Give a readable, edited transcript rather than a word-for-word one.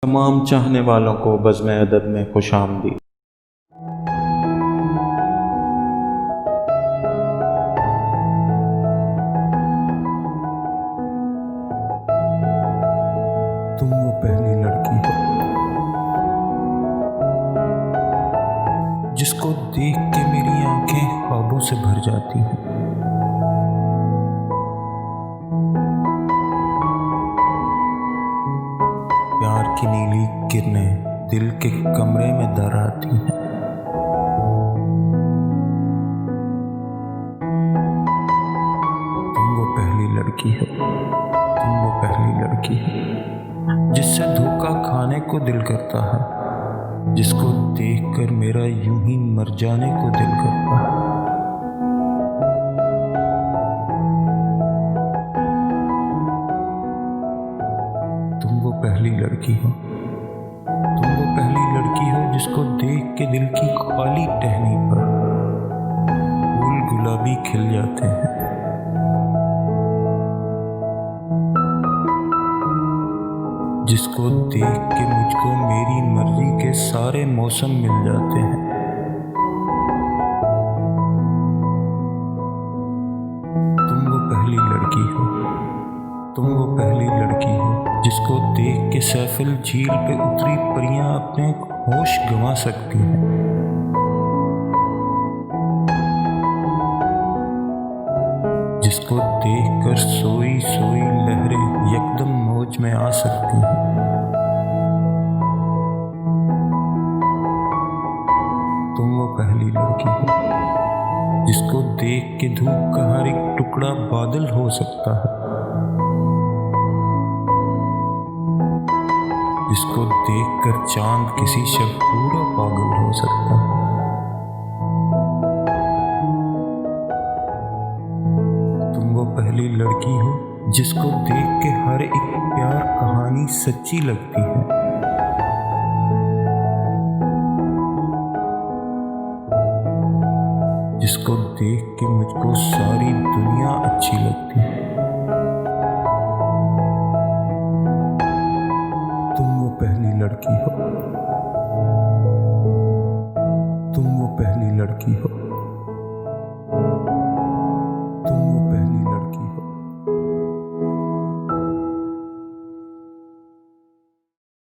तमाम चाहने वालों को बज़्म अदद में खुशामदीद। तुम वो पहली लड़की हो जिसको देख के मेरी आंखें ख्वाबों से भर जाती हैं। प्यार की नीली किरणें दिल के कमरे में दराती हैं। तुम वो पहली लड़की हो, तुम वो पहली लड़की हो जिससे धोखा खाने को दिल करता है, जिसको देखकर मेरा यूं ही मर जाने को दिल करता है। तुम वो पहली लड़की हो, तुम वो पहली लड़की हो जिसको देख के दिल की खाली टहनी पर फूल गुलाबी खिल जाते हैं। जिसको देख के मुझको मेरी मर्जी के सारे मौसम मिल जाते हैं। तुम वो पहली लड़की हो, तुम वो पहली लड़की हो जिसको देख के सैफिल झील पे उतरी परियां अपने होश गंवा सकती हैं। जिसको देखकर सोई सोई लहरें यकदम मौज में आ सकती हैं। तुम वो पहली लड़की हो जिसको देख के धूप का हर एक टुकड़ा बादल हो सकता है। जिसको देखकर चांद किसी शब पूरा पागल हो सकता है। तुम वो पहली लड़की हो जिसको देख के हर एक प्यार कहानी सच्ची लगती है। जिसको देख के मुझको सारी दुनिया अच्छी लगती है। तुम वो पहली लड़की हो, तुम वो पहली लड़की हो।